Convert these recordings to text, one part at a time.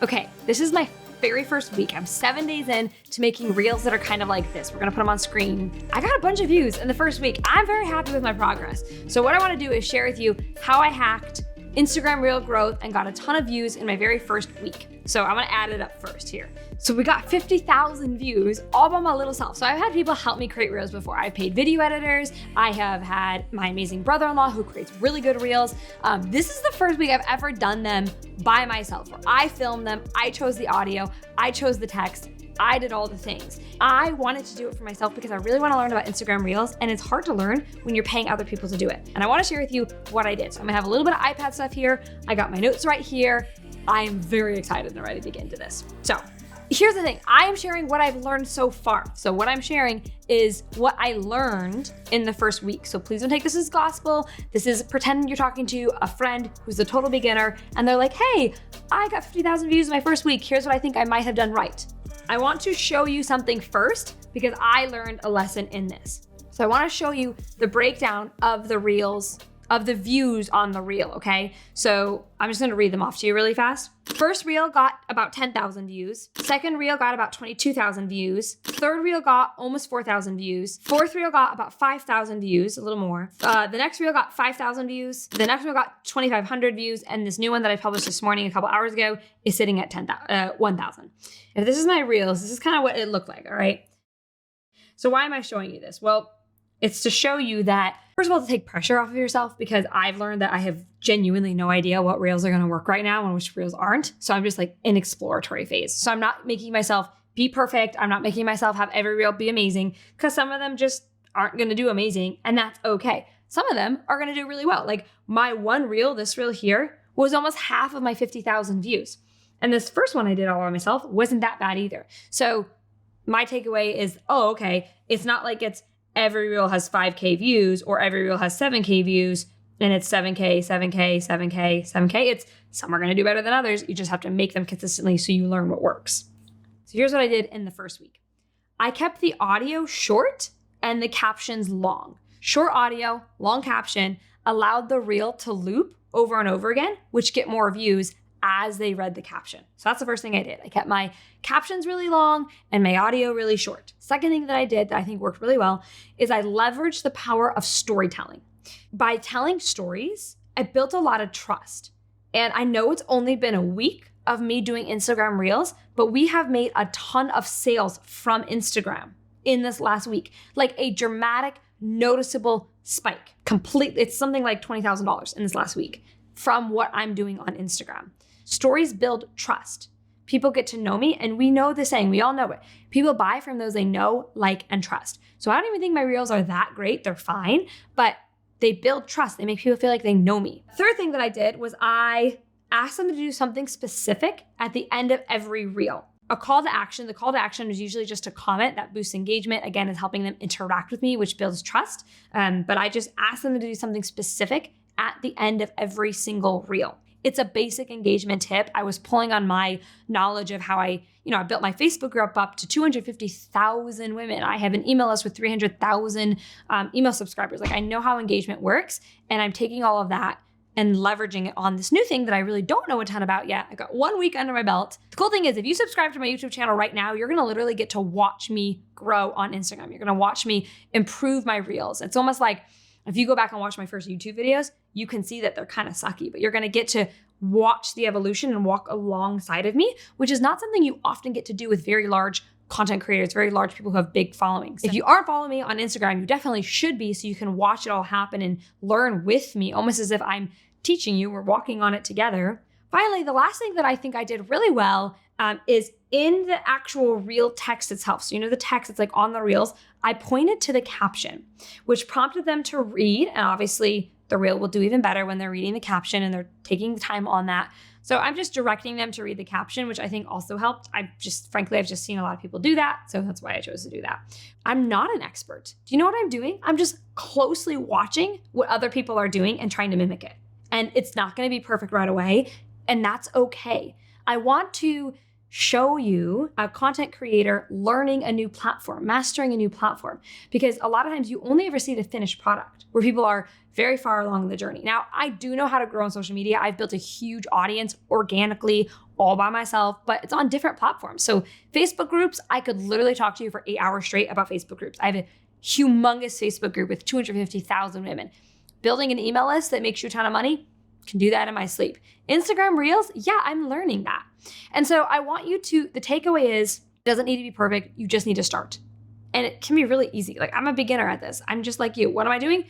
Okay, this is my very first week. I'm 7 days in to making reels that are kind of like this. We're gonna put them on screen. I got a bunch of views in the first week. I'm very happy with my progress. So what I wanna do is share with you how I hacked Instagram reel growth and got a ton of views in my very first week. So I'm gonna add it up first here. So we got 50,000 views all by my little self. So I've had people help me create reels before. I've paid video editors. I have had my amazing brother-in-law who creates really good reels. This is the first week I've ever done them by myself, where I filmed them, I chose the audio, I chose the text, I did all the things. I wanted to do it for myself because I really want to learn about Instagram Reels, and it's hard to learn when you're paying other people to do it. And I want to share with you what I did. So I'm gonna have a little bit of iPad stuff here. I got my notes right here. I am very excited and ready to get into this. So here's the thing. I am sharing what I've learned so far. So what I'm sharing is what I learned in the first week. So please don't take this as gospel. This is pretending you're talking to a friend who's a total beginner and they're like, hey, I got 50,000 views in my first week. Here's what I think I might have done right. I want to show you something first because I learned a lesson in this. So I want to show you the breakdown of the reels, of the views on the reel, okay? So I'm just gonna read them off to you really fast. First reel got about 10,000 views. Second reel got about 22,000 views. Third reel got almost 4,000 views. Fourth reel got about 5,000 views, a little more. The next reel got 5,000 views. The next reel got 2,500 views. And this new one that I published this morning, a couple hours ago, is sitting at 1,000. If this is my reels, this is kind of what it looked like, all right? So why am I showing you this? Well, it's to show you that, first of all, to take pressure off of yourself, because I've learned that I have genuinely no idea what reels are going to work right now and which reels aren't. So I'm just like in exploratory phase. So I'm not making myself be perfect. I'm not making myself have every reel be amazing, because some of them just aren't going to do amazing, and that's okay. Some of them are going to do really well. Like my one reel, this reel here, was almost half of my 50,000 views. And this first one I did all by myself wasn't that bad either. So my takeaway is, oh, okay, it's not like it's every reel has 5K views or every reel has 7K views and it's 7K, 7K, 7K, 7K. It's some are going to do better than others. You just have to make them consistently so you learn what works. So here's what I did in the first week. I kept the audio short and the captions long. Short audio, long caption allowed the reel to loop over and over again, which get more views as they read the caption. So that's the first thing I did. I kept my captions really long and my audio really short. Second thing that I did that I think worked really well is I leveraged the power of storytelling. By telling stories, I built a lot of trust. And I know it's only been a week of me doing Instagram Reels, but we have made a ton of sales from Instagram in this last week, like a dramatic, noticeable spike. It's something like $20,000 in this last week from what I'm doing on Instagram. Stories build trust. People get to know me, and we know the saying, we all know it. People buy from those they know, like, and trust. So I don't even think my reels are that great. They're fine, but they build trust. They make people feel like they know me. Third thing that I did was I asked them to do something specific at the end of every reel. A call to action. The call to action is usually just a comment that boosts engagement. Again, is helping them interact with me, which builds trust. But I just asked them to do something specific at the end of every single reel. It's a basic engagement tip. I was pulling on my knowledge of how I built my Facebook group up to 250,000 women. I have an email list with 300,000 email subscribers. Like I know how engagement works, and I'm taking all of that and leveraging it on this new thing that I really don't know a ton about yet. I got 1 week under my belt. The cool thing is if you subscribe to my YouTube channel right now, you're gonna literally get to watch me grow on Instagram. You're gonna watch me improve my reels. It's almost like if you go back and watch my first YouTube videos, you can see that they're kind of sucky, but you're gonna get to watch the evolution and walk alongside of me, which is not something you often get to do with very large content creators, very large people who have big followings. If you aren't following me on Instagram, you definitely should be, so you can watch it all happen and learn with me, almost as if I'm teaching you, we're walking on it together. Finally, the last thing that I think I did really well is in the actual reel text itself. So the text that's like on the reels, I pointed to the caption, which prompted them to read. And obviously the reel will do even better when they're reading the caption and they're taking the time on that. So I'm just directing them to read the caption, which I think also helped. I've just seen a lot of people do that. So that's why I chose to do that. I'm not an expert. Do you know what I'm doing? I'm just closely watching what other people are doing and trying to mimic it. And it's not going to be perfect right away. And that's okay. I want to show you a content creator learning a new platform, mastering a new platform, because a lot of times you only ever see the finished product where people are very far along the journey. Now, I do know how to grow on social media. I've built a huge audience organically all by myself, but it's on different platforms. So Facebook groups, I could literally talk to you for 8 hours straight about Facebook groups. I have a humongous Facebook group with 250,000 women. Building an email list that makes you a ton of money, can do that in my sleep. Instagram Reels, yeah, I'm learning that. And so I want you to, the takeaway is, it doesn't need to be perfect. You just need to start. And it can be really easy. Like, I'm a beginner at this. I'm just like you. What am I doing?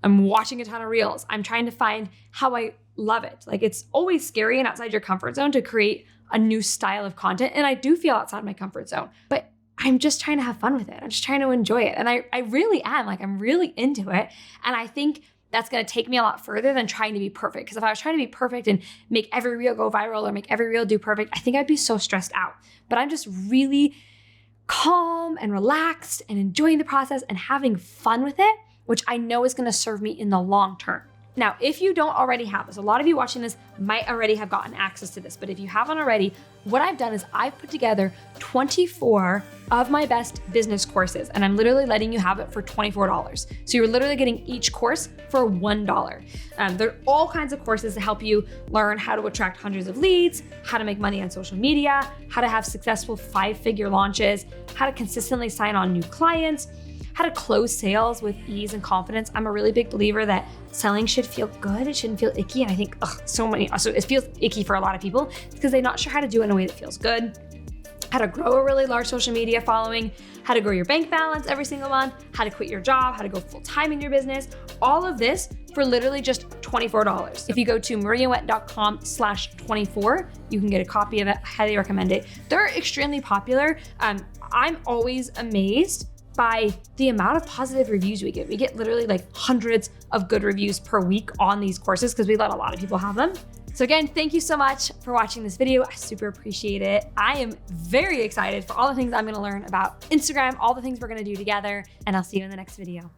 I'm watching a ton of Reels. I'm trying to find how I love it. Like, it's always scary and outside your comfort zone to create a new style of content. And I do feel outside my comfort zone, but I'm just trying to have fun with it. I'm just trying to enjoy it. And I really am. Like, I'm really into it. And I think that's going to take me a lot further than trying to be perfect. Because if I was trying to be perfect and make every reel go viral or make every reel do perfect, I think I'd be so stressed out. But I'm just really calm and relaxed and enjoying the process and having fun with it, which I know is going to serve me in the long term. Now, if you don't already have this, a lot of you watching this might already have gotten access to this, but if you haven't already, what I've done is I've put together 24 of my best business courses, and I'm literally letting you have it for $24. So you're literally getting each course for $1. There are all kinds of courses to help you learn how to attract hundreds of leads, how to make money on social media, how to have successful 5-figure launches, how to consistently sign on new clients, how to close sales with ease and confidence. I'm a really big believer that selling should feel good. It shouldn't feel icky. And I think so it feels icky for a lot of people because they're not sure how to do it in a way that feels good. How to grow a really large social media following, how to grow your bank balance every single month, how to quit your job, how to go full-time in your business, all of this for literally just $24. If you go to mariawendt.com/24, you can get a copy of it. I highly recommend it. They're extremely popular. I'm always amazed by the amount of positive reviews we get. We get literally like hundreds of good reviews per week on these courses because we let a lot of people have them. So again, thank you so much for watching this video. I super appreciate it. I am very excited for all the things I'm gonna learn about Instagram, all the things we're gonna do together, and I'll see you in the next video.